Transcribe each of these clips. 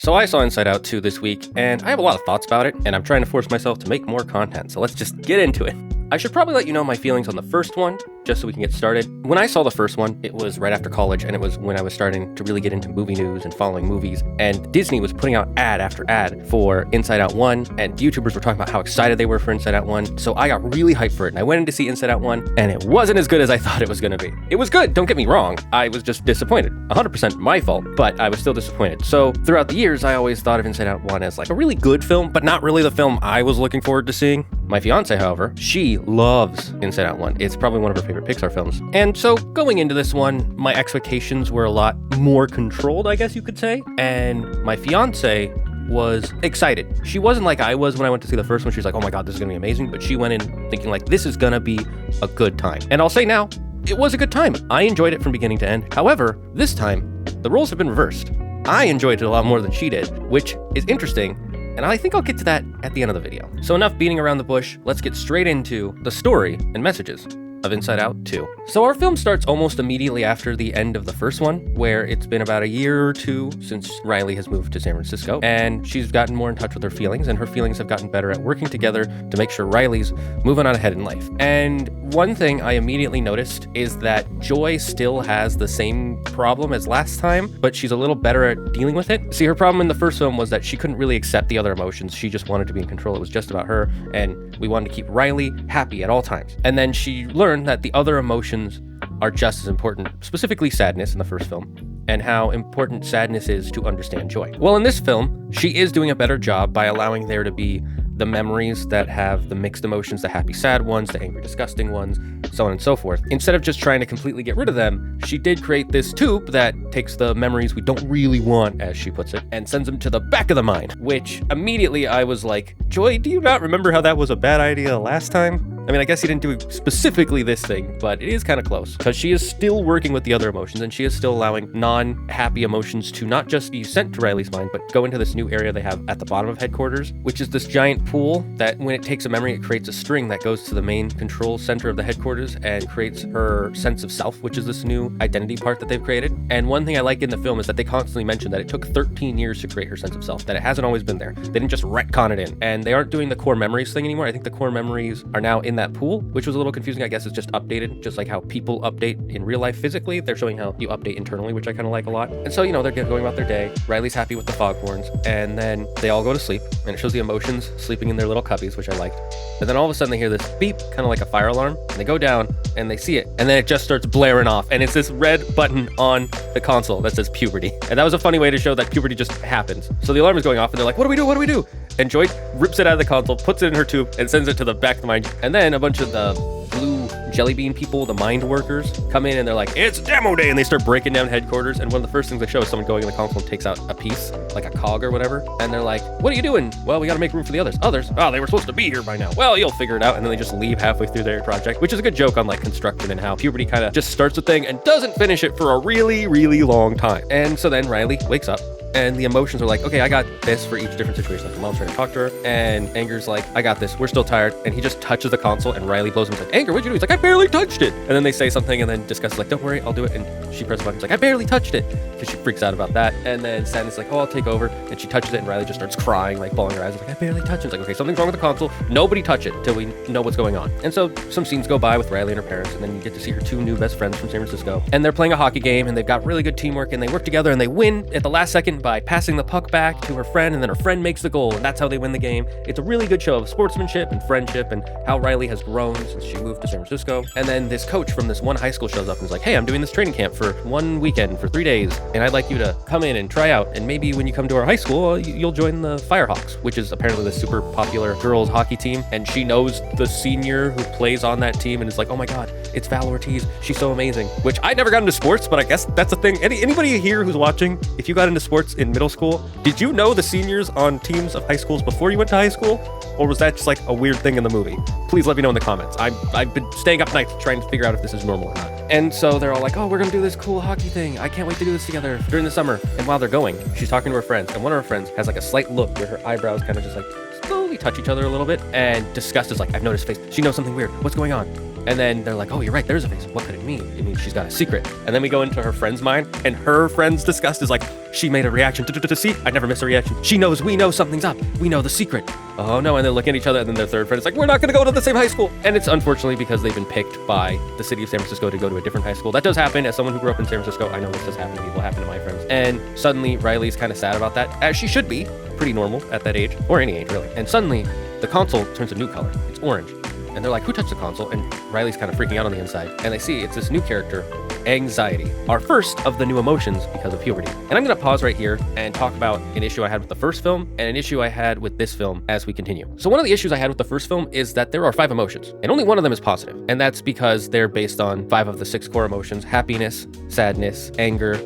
So I saw Inside Out 2 this week, and I have a lot of thoughts about it, and I'm trying to force myself to make more content, so let's just get into it. I should probably let you know my feelings on the first one, just so we can get started. When I saw the first one, it was right after college, and it was when I was starting to really get into movie news and following movies, and Disney was putting out ad after ad for Inside Out 1, and YouTubers were talking about how excited they were for Inside Out 1, so I got really hyped for it, and I went in to see Inside Out 1, and it wasn't as good as I thought it was going to be. It was good, don't get me wrong, I was just disappointed. 100% my fault, but I was still disappointed. So throughout the years, I always thought of Inside Out 1 as like a really good film, but not really the film I was looking forward to seeing. My fiance, however, she loves Inside Out 1. It's probably one of her favorite Pixar films. And so going into this one, my expectations were a lot more controlled, I guess you could say. And my fiance was excited. She wasn't like I was when I went to see the first one. She was like, oh my God, this is gonna be amazing. But she went in thinking like, this is gonna be a good time. And I'll say now, it was a good time. I enjoyed it from beginning to end. However, this time, the roles have been reversed. I enjoyed it a lot more than she did, which is interesting. And I think I'll get to that at the end of the video. So enough beating around the bush, let's get straight into the story and messages of Inside Out 2. So our film starts almost immediately after the end of the first one, where it's been about a year or two since Riley has moved to San Francisco, and she's gotten more in touch with her feelings, and her feelings have gotten better at working together to make sure Riley's moving on ahead in life. And one thing I immediately noticed is that Joy still has the same problem as last time, but she's a little better at dealing with it. See, her problem in the first film was that she couldn't really accept the other emotions. She just wanted to be in control. It was just about her, and we wanted to keep Riley happy at all times. And then she learned that the other emotions are just as important, specifically sadness in the first film, and how important sadness is to understand joy. Well, in this film, she is doing a better job by allowing there to be the memories that have the mixed emotions, the happy, sad ones, the angry, disgusting ones, so on and so forth. Instead of just trying to completely get rid of them, she did create this tube that takes the memories we don't really want, as she puts it, and sends them to the back of the mind, which immediately I was like, Joy, do you not remember how that was a bad idea last time? I mean, I guess he didn't do specifically this thing, but it is kind of close, because she is still working with the other emotions, and she is still allowing non-happy emotions to not just be sent to Riley's mind, but go into this new area they have at the bottom of headquarters, which is this giant pool that when it takes a memory, it creates a string that goes to the main control center of the headquarters and creates her sense of self, which is this new identity part that they've created. And one thing I like in the film is that they constantly mention that it took 13 years to create her sense of self, that it hasn't always been there. They didn't just retcon it in, and they aren't doing the core memories thing anymore. I think the core memories are now in that pool, which was a little confusing. I guess it's just updated, just like how people update in real life physically. They're showing how you update internally, which I kind of like a lot. And so, they're going about their day. Riley's happy with the foghorns, and then they all go to sleep, and it shows the emotions sleeping in their little cubbies, which I liked. And then all of a sudden they hear this beep, kind of like a fire alarm, and they go down and they see it, and then it just starts blaring off, and it's this red button on the console that says puberty. And that was a funny way to show that puberty just happens. So the alarm is going off, and they're like, what do we do? What do we do? And Joy rips it out of the console, puts it in her tube, and sends it to the back of the mind. And then a bunch of the blue jelly bean people, the mind workers, come in and they're like, it's demo day, and they start breaking down headquarters. And one of the first things they show is someone going in the console and takes out a piece, like a cog or whatever, and they're like, what are you doing? Well, we gotta make room for the others. Oh, they were supposed to be here by now. Well, you'll figure it out. And then they just leave halfway through their project, which is a good joke on like construction and how puberty kind of just starts a thing and doesn't finish it for a really, really long time. And so then Riley wakes up, and the emotions are like, okay, I got this for each different situation. Like the mom's trying to talk to her, and Anger's like, I got this, we're still tired. And he just touches the console, and Riley blows him. He's like, Anger, what'd you do? He's like, I barely touched it. And then they say something, and then Disgust is like, don't worry, I'll do it. And she presses the button. She's like, I barely touched it, because she freaks out about that. And then Sadness is like, oh, I'll take over. And she touches it, and Riley just starts crying, like bawling her eyes. Like, I barely touched it. It's like, okay, something's wrong with the console. Nobody touch it till we know what's going on. And so some scenes go by with Riley and her parents, and then you get to see her two new best friends from San Francisco. And they're playing a hockey game, and they've got really good teamwork, and they work together, and they win at the last second by passing the puck back to her friend, and then her friend makes the goal, and that's how they win the game. It's a really good show of sportsmanship and friendship and how Riley has grown since she moved to San Francisco. And then this coach from this one high school shows up and is like, hey, I'm doing this training camp for one weekend for 3 days, and I'd like you to come in and try out, and maybe when you come to our high school, you'll join the Firehawks, which is apparently the super popular girls hockey team. And she knows the senior who plays on that team and is like, oh my God, it's Val Ortiz. She's so amazing. Which I never got into sports, but I guess that's a thing. Anybody here who's watching, if you got into sports in middle school, did you know the seniors on teams of high schools before you went to high school? Or was that just like a weird thing in the movie? Please let me know in the comments. I've been staying up nights trying to figure out if this is normal or not. And so they're all like, oh, we're gonna do this cool hockey thing. I can't wait to do this together during the summer. And while they're going, she's talking to her friends, and one of her friends has like a slight look where her eyebrows kind of just like slowly touch each other a little bit. And Disgust is like, I've noticed a face. She knows something weird. What's going on? And then they're like, oh, you're right, there's a face. What could it mean? It means she's got a secret. And then we go into her friend's mind, and her friend's Disgust is like, She made a reaction. See, I never miss a reaction. She knows, we know something's up. We know the secret. Oh no, and they're looking at each other, and then their third friend is like, we're not gonna go to the same high school. And it's unfortunately because they've been picked by the city of San Francisco to go to a different high school. That does happen. As someone who grew up in San Francisco, I know this does happen to people, happen to my friends. And suddenly Riley's kind of sad about that, as she should be. Pretty normal at that age, or any age really. And suddenly the console turns a new color. It's orange. And they're like, who touched the console? And Riley's kind of freaking out on the inside. And they see it's this new character, anxiety, our first of the new emotions because of puberty. And I'm going to pause right here and talk about an issue I had with the first film and an issue I had with this film as we continue. So one of the issues I had with the first film is that there are 5 emotions, and only one of them is positive. And that's because they're based on 5 of the 6 core emotions: happiness, sadness, anger,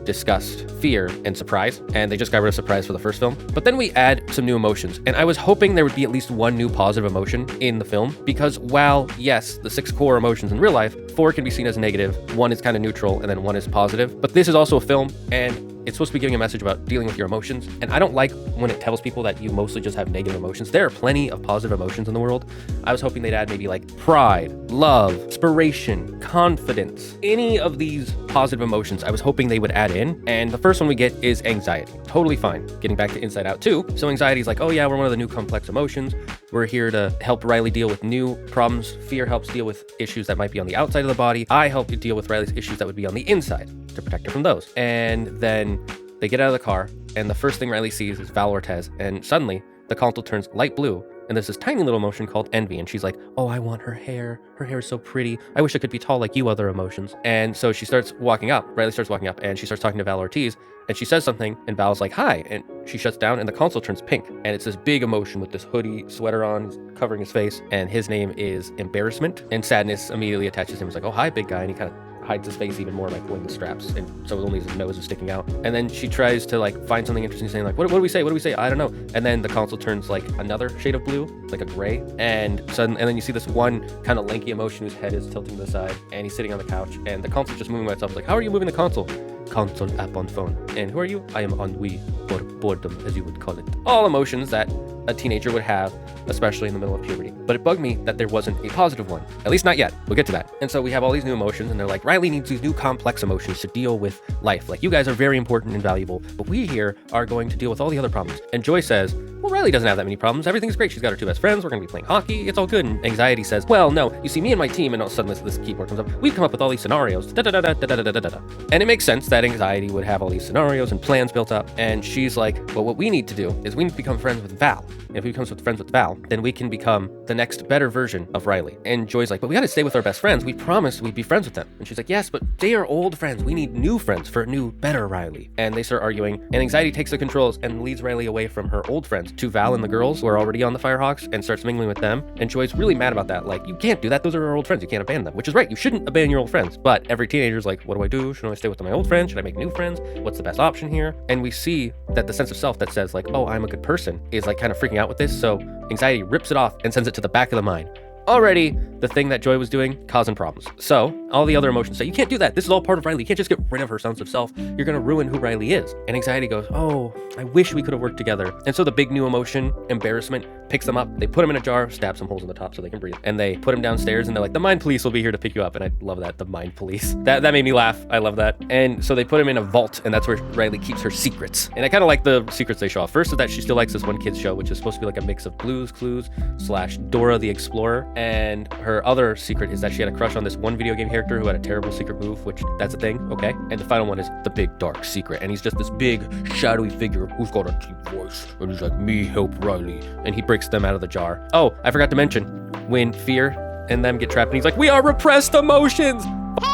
disgust, fear, and surprise. And they just got rid of surprise for the first film. But then we add some new emotions. And I was hoping there would be at least one new positive emotion in the film, because while, yes, the 6 core emotions in real life, 4 can be seen as negative, 1 is kind of neutral, and then 1 is positive. But this is also a film, and it's supposed to be giving a message about dealing with your emotions. And I don't like when it tells people that you mostly just have negative emotions. There are plenty of positive emotions in the world. I was hoping they'd add maybe like pride, love, inspiration, confidence, any of these positive emotions. I was hoping they would add in. And the first one we get is anxiety. Totally fine. Getting back to Inside Out 2. So anxiety is like, oh yeah, we're one of the new complex emotions. We're here to help Riley deal with new problems. Fear helps deal with issues that might be on the outside of the body. I help you deal with Riley's issues that would be on the inside to protect her from those. And then they get out of the car, and the first thing Riley sees is Val Ortiz, and suddenly the console turns light blue, and there's this tiny little emotion called envy, and she's like, oh, I want her hair. Her hair is so pretty. I wish I could be tall like you other emotions. And so she starts walking up. Riley starts walking up, and she starts talking to Val Ortiz, and she says something, and Val's like, hi, and she shuts down, and the console turns pink, and it's this big emotion with this hoodie, sweater on, he's covering his face, and his name is embarrassment, and sadness immediately attaches him. It's like, oh, hi, big guy, and he kind of hides his face even more by pulling the straps, and so only his nose is sticking out. And then she tries to like find something interesting, saying like, what do we say? What do we say? I don't know. And then the console turns like another shade of blue, like a gray. And then you see this one kind of lanky emotion whose head is tilting to the side, and he's sitting on the couch, and the console's just moving by itself. It's like, how are you moving the console? Console app on phone. And who are you? I am ennui, or boredom, as you would call it. All emotions that a teenager would have, especially in the middle of puberty. But it bugged me that there wasn't a positive one. At least not yet. We'll get to that. And so we have all these new emotions, and they're like, Riley needs these new complex emotions to deal with life. Like, you guys are very important and valuable, but we here are going to deal with all the other problems. And Joy says, well, Riley doesn't have that many problems. Everything's great. She's got her 2 best friends. We're going to be playing hockey. It's all good. And Anxiety says, well, no, you see, me and my team, and all of a sudden this keyboard comes up, we've come up with all these scenarios. And it makes sense that Anxiety would have all these scenarios and plans built up. And she's like, well, what we need to do is we need to become friends with Val. And if we become friends with Val, then we can become the next better version of Riley. And Joy's like, but we got to stay with our best friends. We promised we'd be friends with them. And she's like, yes, but they are old friends. We need new friends for a new, better Riley. And they start arguing, and Anxiety takes the controls and leads Riley away from her old friends to Val and the girls who are already on the Firehawks, and starts mingling with them. And Joy's really mad about that. Like, you can't do that. Those are our old friends. You can't abandon them, which is right. You shouldn't abandon your old friends. But every teenager's like, what do I do? Should I stay with my old friends? Should I make new friends? What's the best option here? And we see that the sense of self that says like, oh, I'm a good person, is like kind of freaking out with this. So Anxiety rips it off and sends it to the back of the mind. Already, the thing that Joy was doing, causing problems. So, all the other emotions say, you can't do that. This is all part of Riley. You can't just get rid of her sense of self. You're going to ruin who Riley is. And Anxiety goes, oh, I wish we could have worked together. And so the big new emotion, embarrassment, picks them up. They put them in a jar, stab some holes in the top so they can breathe. And they put them downstairs, and they're like, the mind police will be here to pick you up. And I love that, the mind police. That made me laugh. I love that. And so they put him in a vault, and that's where Riley keeps her secrets. And I kind of like the secrets they show off. First is that she still likes this one kid's show, which is supposed to be like a mix of Blue's Clues / Dora the Explorer. And her other secret is that she had a crush on this one video game character who had a terrible secret move, which that's a thing, okay? And the final one is the big dark secret. And he's just this big shadowy figure who's got a deep voice. And he's like, me help Riley. And he breaks them out of the jar. Oh, I forgot to mention, when Fear and them get trapped, and he's like, we are repressed emotions.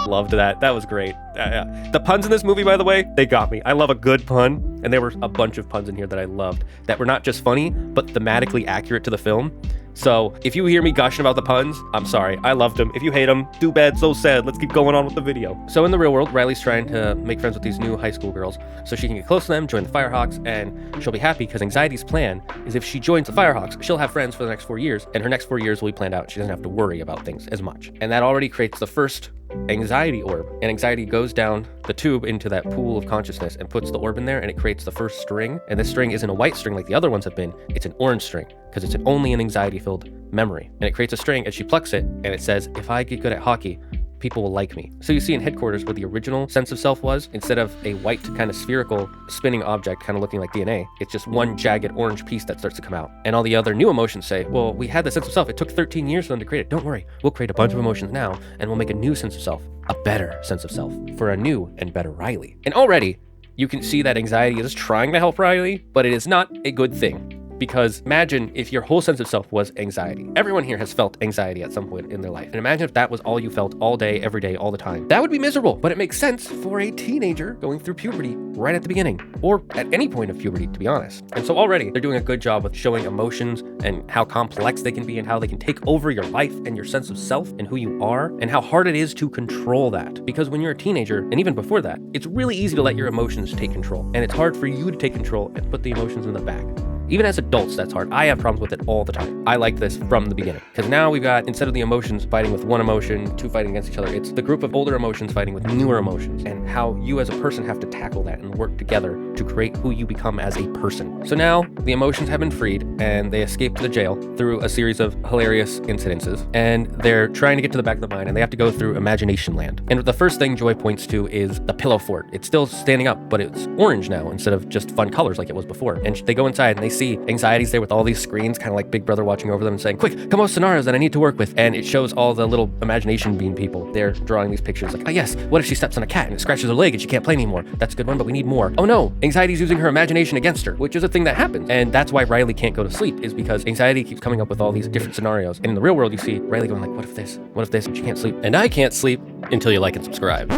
Loved that. That was great. The puns in this movie, by the way, they got me. I love a good pun. And there were a bunch of puns in here that I loved that were not just funny, but thematically accurate to the film. So if you hear me gushing about the puns, I'm sorry. I loved them. If you hate them, too bad, so sad. Let's keep going on with the video. So in the real world, Riley's trying to make friends with these new high school girls so she can get close to them, join the Firehawks, and she'll be happy because Anxiety's plan is if she joins the Firehawks, she'll have friends for the next 4 years, and her next 4 years will be planned out. She doesn't have to worry about things as much. And that already creates the first Anxiety orb. And Anxiety goes down the tube into that pool of consciousness and puts the orb in there, and it creates the first string. And this string isn't a white string like the other ones have been. It's an orange string because it's only an anxiety-filled memory. And it creates a string, and she plucks it, and it says, if I get good at hockey, people will like me. So you see in headquarters where the original sense of self was, instead of a white kind of spherical spinning object kind of looking like DNA, it's just one jagged orange piece that starts to come out. And all the other new emotions say, well, we had the sense of self. It took 13 years for them to create it. Don't worry. We'll create a bunch of emotions now, and we'll make a new sense of self, a better sense of self for a new and better Riley. And already you can see that anxiety is trying to help Riley, but it is not a good thing. Because imagine if your whole sense of self was anxiety. Everyone here has felt anxiety at some point in their life. And imagine if that was all you felt all day, every day, all the time. That would be miserable, but it makes sense for a teenager going through puberty right at the beginning, or at any point of puberty, to be honest. And so already they're doing a good job with showing emotions and how complex they can be and how they can take over your life and your sense of self and who you are and how hard it is to control that. Because when you're a teenager, and even before that, it's really easy to let your emotions take control. And it's hard for you to take control and put the emotions in the back. Even as adults, that's hard. I have problems with it all the time. I like this from the beginning. Because now we've got, instead of the emotions fighting with one emotion, two fighting against each other, it's the group of older emotions fighting with newer emotions, and how you as a person have to tackle that and work together to create who you become as a person. So now the emotions have been freed, and they escape to the jail through a series of hilarious incidences, and they're trying to get to the back of the mind, and they have to go through imagination land. And the first thing Joy points to is the pillow fort. It's still standing up, but it's orange now instead of just fun colors like it was before. And they go inside and they see anxiety's there with all these screens, kind of like Big Brother watching over them and saying, quick, come up with scenarios that I need to work with. And it shows all the little imagination bean people. They're drawing these pictures like, oh yes, what if she steps on a cat and it scratches her leg and she can't play anymore? That's a good one, but we need more. Oh no, anxiety's using her imagination against her, which is a thing that happens. And that's why Riley can't go to sleep, is because anxiety keeps coming up with all these different scenarios. And in the real world, you see Riley going like, what if this? What if this? And she can't sleep. And I can't sleep until you like and subscribe.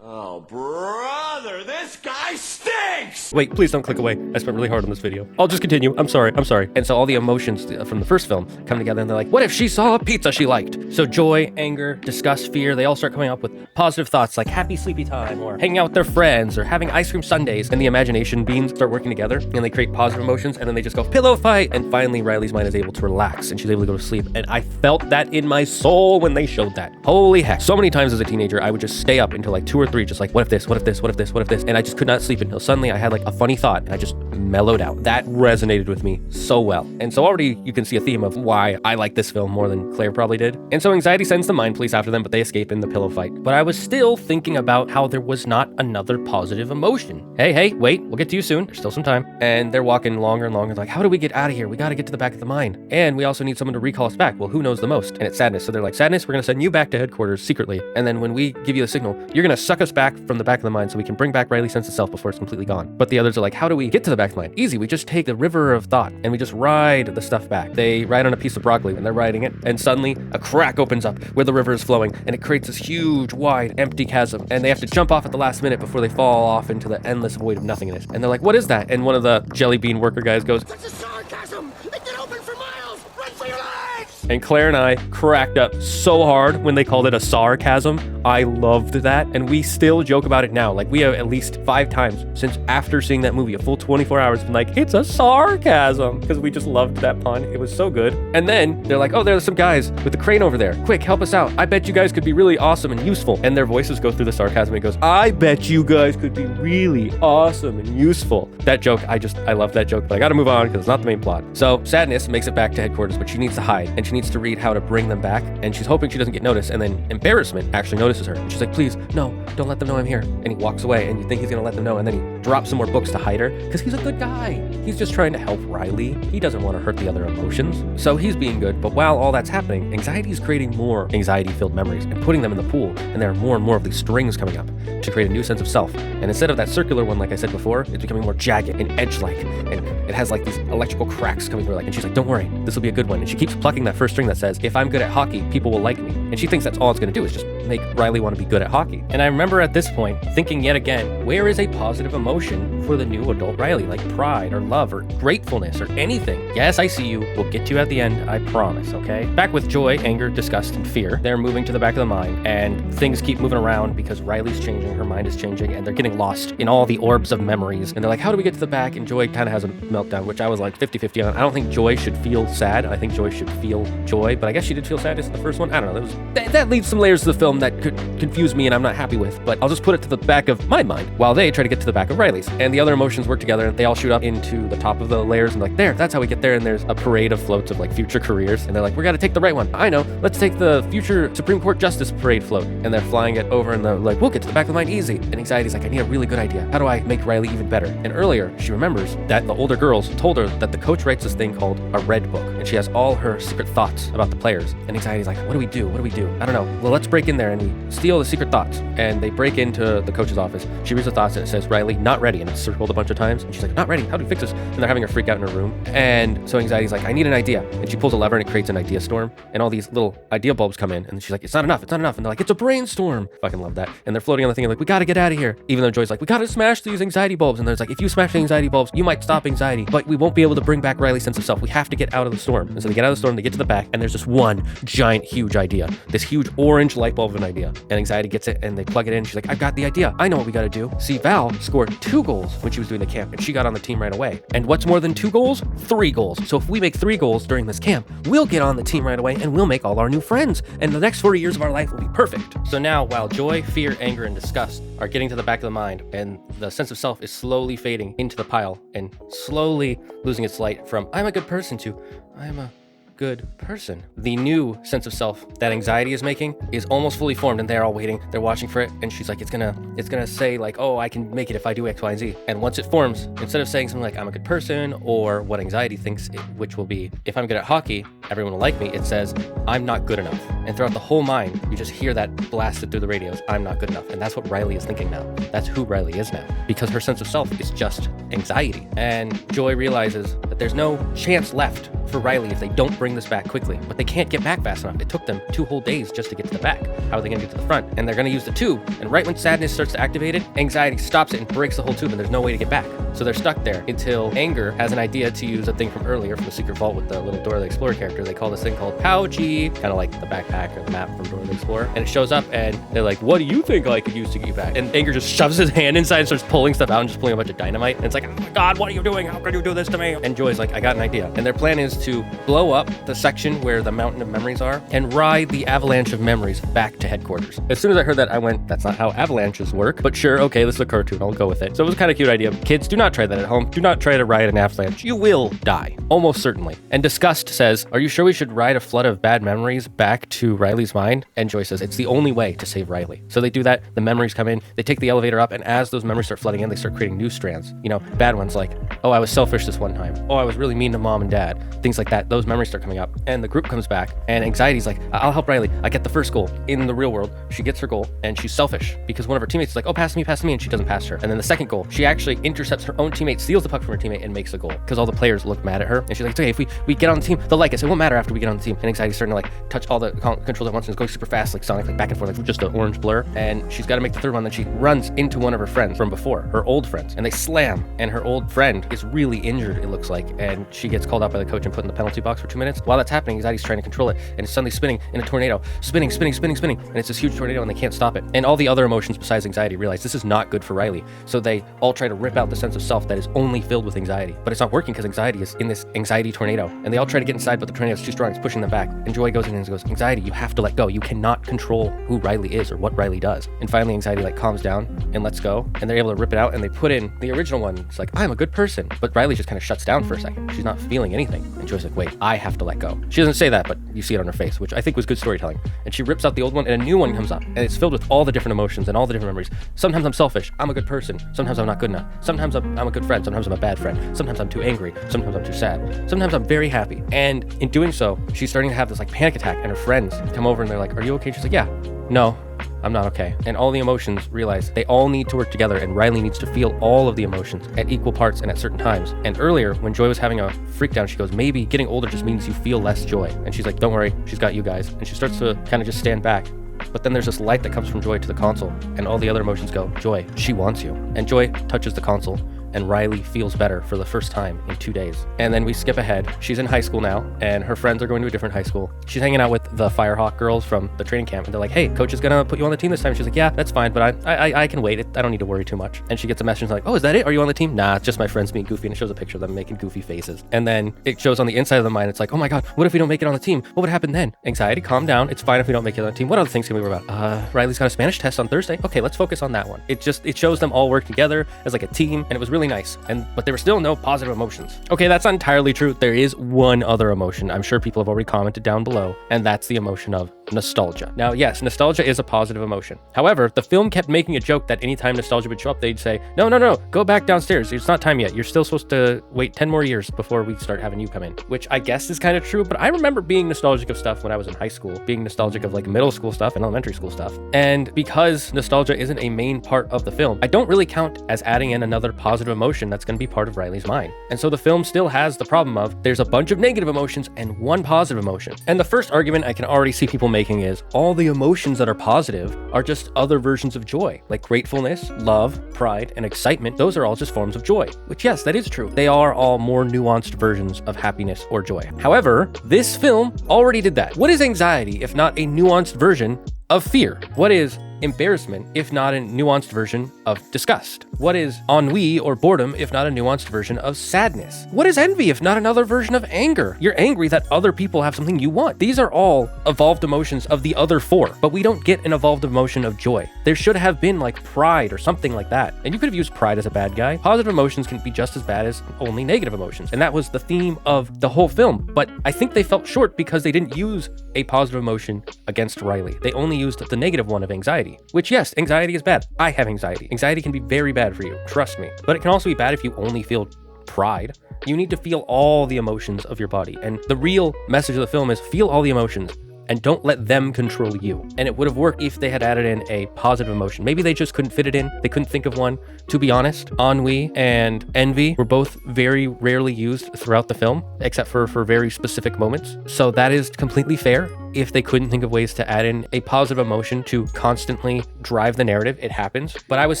Oh, brother, this guy stinks! Wait, please don't click away. I spent really hard on this video. I'll just continue. I'm sorry. And so all the emotions from the first film come together and they're like, what if she saw a pizza she liked? So joy, anger, disgust, fear, they all start coming up with positive thoughts like happy sleepy time or hanging out with their friends or having ice cream sundaes. And the imagination beans start working together and they create positive emotions, and then they just go pillow fight. And finally Riley's mind is able to relax and she's able to go to sleep. And I felt that in my soul when they showed that. Holy heck. So many times as a teenager, I would just stay up until like 2 or 3, just like, what if this, what if this, what if this, what if this? And I just could not sleep until suddenly I had like a funny thought and I just mellowed out. That resonated with me so well. And so already you can see a theme of why I like this film more than Claire probably did. And so anxiety sends the mind police after them, but they escape in the pillow fight. But I was still thinking about how there was not another positive emotion. Hey, wait, we'll get to you soon. There's still some time. And they're walking longer and longer. Like, how do we get out of here? We got to get to the back of the mine. And we also need someone to recall us back. Well, who knows the most? And it's Sadness. So they're like, Sadness, we're going to send you back to headquarters secretly. And then when we give you the signal, you're going to suck us back from the back of the mine so we can bring back Riley's sense of self before it's completely gone. But the others are like, how do we get to the back of the mine? Easy. We just take the river of thought and we just ride the stuff back. They ride on a piece of broccoli and they're riding it. And suddenly a crack opens up where the river is flowing and it creates this huge, wide, empty chasm. And they have to jump off at the last minute before they fall off into the endless void of nothingness. And they're like, what is that? And one of the jelly bean worker guys goes, It's a sarcasm! It can open for miles! Run for your lives! and Claire and I cracked up so hard when they called it a sarcasm. I loved that. And we still joke about it now. Like, we have at least 5 times since after seeing that movie, a full 24 hours, been like, it's a sarcasm, because we just loved that pun. It was so good. And then they're like, oh, there's some guys with the crane over there. Quick, help us out. I bet you guys could be really awesome and useful. And their voices go through the sarcasm. It goes, I bet you guys could be really awesome and useful. That joke, I love that joke, but I gotta move on because it's not the main plot. So Sadness makes it back to headquarters, but she needs to hide and she needs to read how to bring them back. And she's hoping she doesn't get noticed. And then Embarrassment actually notices her. And she's like, please, no, don't let them know I'm here. And he walks away and you think he's gonna let them know. And then he drops some more books to hide her because he's a good guy. He's just trying to help Riley. He doesn't want to hurt the other emotions. So he's being good. But while all that's happening, anxiety is creating more anxiety-filled memories and putting them in the pool. And there are more and more of these strings coming up to create a new sense of self. And instead of that circular one, like I said before, it's becoming more jagged and edge-like. And it has like these electrical cracks coming through. Like, and she's like, don't worry, this will be a good one. And she keeps plucking that first string that says, if I'm good at hockey, people will like me. And she thinks that's all it's going to do is just make Riley want to be good at hockey. And I remember at this point thinking yet again, where is a positive emotion for the new adult Riley? Like pride or love or gratefulness or anything. Yes, I see you. We'll get to you at the end, I promise, okay? Back with joy, anger, disgust, and fear. They're moving to the back of the mine and things keep moving around because Riley's changing, her mind is changing, and they're getting lost in all the orbs of memories. And they're like, how do we get to the back? And Joy kind of has a meltdown, which I was like 50-50 on. I don't think Joy should feel sad. I think Joy should feel joy, but I guess she did feel sadness in the first one. I don't know. It was that leads some layers to the film that could confuse me and I'm not happy with, but I'll just put it to the back of my mind while they try to get to the back of Riley's. And the other emotions work together and they all shoot up into the top of the layers and like, there, that's how we get there. And there's a parade of floats of like future careers. And they're like, we gotta take the right one. I know, let's take the future Supreme Court Justice parade float. And they're flying it over and they're like, we'll get to the back of the mind easy. And Anxiety's like, I need a really good idea. How do I make Riley even better? And earlier, she remembers that the older girls told her that the coach writes this thing called a red book. And she has all her secret thoughts about the players. And Anxiety's like, what do we do? What do we do? I don't know. Well, let's break in there and we steal the secret thoughts. And they break into the coach's office. She reads the thoughts and it says, Riley, not ready. And it's circled a bunch of times. And she's like, not ready. How do we fix this? And they're having her freak out in her room. And so Anxiety's like, I need an idea. And she pulls a lever and it creates an idea storm. And all these little idea bulbs come in. And she's like, it's not enough. It's not enough. And they're like, it's a brainstorm. Fucking love that. And they're floating on the thing and like, we gotta get out of here. Even though Joy's like, we gotta smash these anxiety bulbs. And there's like, if you smash the anxiety bulbs, you might stop anxiety, but we won't be able to bring back Riley's sense of self. We have to get out of the storm. And so they get out of the storm, they get to the back, and there's this one giant, huge idea. This huge orange light bulb of an idea. And Anxiety gets it and they plug it in. She's like, I've got the idea. I know what we gotta do. See, Val scored 2 goals when she was doing the camp, and she got on the team right away. And what's more than 2 goals? 3 goals. So if we make 3 goals during this camp, we'll get on the team right away and we'll make all our new friends. And the next 40 years of our life will be perfect. So now, while joy, fear, anger, and disgust are getting to the back of the mind, and the sense of self is slowly fading into the pile and slowly losing its light from I'm a good person to I'm a good person. The new sense of self that Anxiety is making is almost fully formed, and they're all waiting. They're watching for it, and she's like, it's gonna say like, oh, I can make it if I do X, Y, and Z. And once it forms, instead of saying something like I'm a good person or what Anxiety thinks which will be if I'm good at hockey, everyone will like me, it says I'm not good enough. And throughout the whole mind, you just hear that blasted through the radios, I'm not good enough. And that's what Riley is thinking now. That's who Riley is now, because her sense of self is just anxiety. And Joy realizes that there's no chance left for Riley if they don't bring this back quickly, but they can't get back fast enough. It took them 2 whole days just to get to the back. How are they gonna get to the front? And they're gonna use the tube, and right when sadness starts to activate it, Anxiety stops it and breaks the whole tube, and there's no way to get back. So they're stuck there until Anger has an idea to use a thing from earlier from the Secret Vault with the little Dora the Explorer character. They call this thing called Pouchy, kind of like the backpack or the map from Dora the Explorer. And it shows up, and they're like, what do you think I could use to get you back? And Anger just shoves his hand inside and starts pulling stuff out and just pulling a bunch of dynamite. And it's like, oh my God, what are you doing? How could you do this to me? And Joy's like, I got an idea. And their plan is to blow up the section where the mountain of memories are and ride the avalanche of memories back to headquarters. As soon as I heard that, I went, that's not how avalanches work, but sure, okay, this is a cartoon, I'll go with it. So it was a kind of cute idea. Kids, do not try that at home. Do not try to ride an avalanche. You will die, almost certainly. And Disgust says, are you sure we should ride a flood of bad memories back to Riley's mind? And Joy says, it's the only way to save Riley. So they do that, the memories come in, they take the elevator up, and as those memories start flooding in, they start creating new strands. You know, bad ones like, oh, I was selfish this one time. Oh, I was really mean to mom and dad. Things like that. Those memories start coming up. And the group comes back, and Anxiety's like, I'll help Riley. I get the first goal. In the real world, she gets her goal, and she's selfish because one of her teammates is like, oh, pass me, and she doesn't pass her. And then the second goal, she actually intercepts her own teammate, steals the puck from her teammate, and makes a goal because all the players look mad at her. And she's like, it's okay, if we get on the team, they'll like us. It won't matter after we get on the team. And Anxiety's starting to like touch all the controls at once, and it's going super fast, like Sonic, like back and forth, like just an orange blur. And she's got to make the third one. Then she runs into one of her friends from before, her old friends, and they slam. And her old friend is really injured, it looks like, and she gets called out by the coach and put in the penalty box for 2 minutes. While that's happening, Anxiety's trying to control it, and it's suddenly spinning in a tornado, spinning, and it's this huge tornado, and they can't stop it. And all the other emotions besides anxiety realize this is not good for Riley, so they all try to rip out the sense of self that is only filled with anxiety. But it's not working because anxiety is in this anxiety tornado, and they all try to get inside, but the tornado is too strong. It's pushing them back. And Joy goes in and goes, Anxiety, you have to let go. You cannot control who Riley is or what Riley does. And finally, Anxiety like calms down and lets go, and they're able to rip it out, and they put in the original one. It's like, I'm a good person, but Riley just kind of shuts down for a second. She's not feeling anything, and Joy's like, wait, I have to let go. She doesn't say that, but you see it on her face, which I think was good storytelling. And she rips out the old one, and a new one comes up, and it's filled with all the different emotions and all the different memories. Sometimes I'm selfish, I'm a good person. Sometimes I'm not good enough. Sometimes I'm a good friend. Sometimes I'm a bad friend. Sometimes I'm too angry. Sometimes I'm too sad. Sometimes I'm very happy. And in doing so, she's starting to have this like panic attack, and her friends come over and they're like, are you okay? She's like, yeah. No, I'm not okay. And all the emotions realize they all need to work together, and Riley needs to feel all of the emotions at equal parts and at certain times. And earlier, when Joy was having a freak down, she goes, maybe getting older just means you feel less joy. And she's like, don't worry, she's got you guys. And she starts to kind of just stand back. But then there's this light that comes from Joy to the console, and all the other emotions go, Joy, she wants you. And Joy touches the console, and Riley feels better for the first time in 2 days. And then we skip ahead. She's in high school now, and her friends are going to a different high school. She's hanging out with the Firehawk girls from the training camp, and they're like, hey, coach is gonna put you on the team this time. She's like, yeah, that's fine, but I can wait. I don't need to worry too much. And she gets a message like, oh, is that it? Are you on the team? Nah, it's just my friends being goofy, and it shows a picture of them making goofy faces. And then it shows on the inside of the mind, it's like, oh my God, what if we don't make it on the team? What would happen then? Anxiety, calm down. It's fine if we don't make it on the team. What other things can we worry about? Riley's got a Spanish test on Thursday. Okay, let's focus on that one. It shows them all work together as like a team, and it was really nice. But there were still no positive emotions. Okay, that's not entirely true. There is one other emotion. I'm sure people have already commented down below, and that's the emotion of nostalgia. Now, yes, nostalgia is a positive emotion. However, the film kept making a joke that anytime nostalgia would show up, they'd say, no, go back downstairs. It's not time yet. You're still supposed to wait 10 more years before we start having you come in, which I guess is kind of true, but I remember being nostalgic of stuff when I was in high school, being nostalgic of like middle school stuff and elementary school stuff. And because nostalgia isn't a main part of the film, I don't really count as adding in another positive emotion that's going to be part of Riley's mind. And so the film still has the problem of there's a bunch of negative emotions and one positive emotion. And the first argument I can already see people making is all the emotions that are positive are just other versions of joy, like gratefulness, love, pride, and excitement. Those are all just forms of joy, which yes, that is true. They are all more nuanced versions of happiness or joy. However, this film already did that. What is anxiety if not a nuanced version of fear? What is embarrassment if not a nuanced version of disgust? What is ennui or boredom if not a nuanced version of sadness? What is envy if not another version of anger? You're angry that other people have something you want. These are all evolved emotions of the other four, but we don't get an evolved emotion of joy. There should have been like pride or something like that. And you could have used pride as a bad guy. Positive emotions can be just as bad as only negative emotions. And that was the theme of the whole film. But I think they felt short because they didn't use a positive emotion against Riley. They only used the negative one of anxiety. Which, yes, anxiety is bad. I have anxiety. Anxiety can be very bad for you, trust me. But it can also be bad if you only feel pride. You need to feel all the emotions of your body. And the real message of the film is feel all the emotions and don't let them control you. And it would have worked if they had added in a positive emotion. Maybe they just couldn't fit it in. They couldn't think of one. To be honest, ennui and envy were both very rarely used throughout the film, except for very specific moments. So that is completely fair. If they couldn't think of ways to add in a positive emotion to constantly drive the narrative, it happens. But I was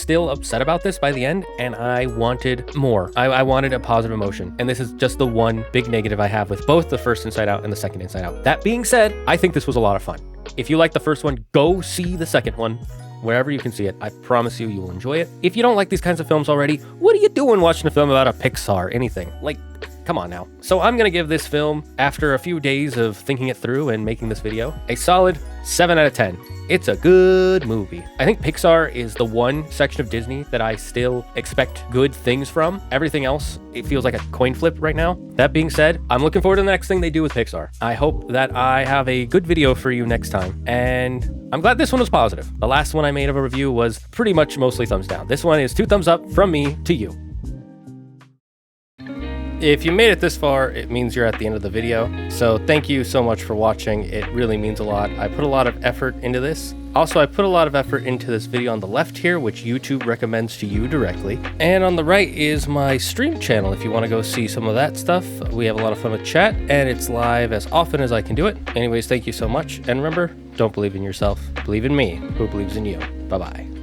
still upset about this by the end, and I wanted more. I wanted a positive emotion. And this is just the one big negative I have with both the first Inside Out and the second Inside Out. That being said, I think this was a lot of fun. If you like the first one, go see the second one. Wherever you can see it, I promise you will enjoy it. If you don't like these kinds of films already, what are you doing watching a film about a Pixar, anything? Like, come on now. So I'm gonna give this film, after a few days of thinking it through and making this video, a solid 7 out of 10. It's a good movie. I think Pixar is the one section of Disney that I still expect good things from. Everything else, it feels like a coin flip right now. That being said, I'm looking forward to the next thing they do with Pixar. I hope that I have a good video for you next time. And I'm glad this one was positive. The last one I made of a review was pretty much mostly thumbs down. This one is 2 thumbs up from me to you. If you made it this far, it means you're at the end of the video. So thank you so much for watching. It really means a lot. I put a lot of effort into this. Also, I put a lot of effort into this video on the left here, which YouTube recommends to you directly. And on the right is my stream channel if you want to go see some of that stuff. We have a lot of fun with chat, and it's live as often as I can do it. Anyways, thank you so much. And remember, don't believe in yourself. Believe in me, who believes in you. Bye-bye.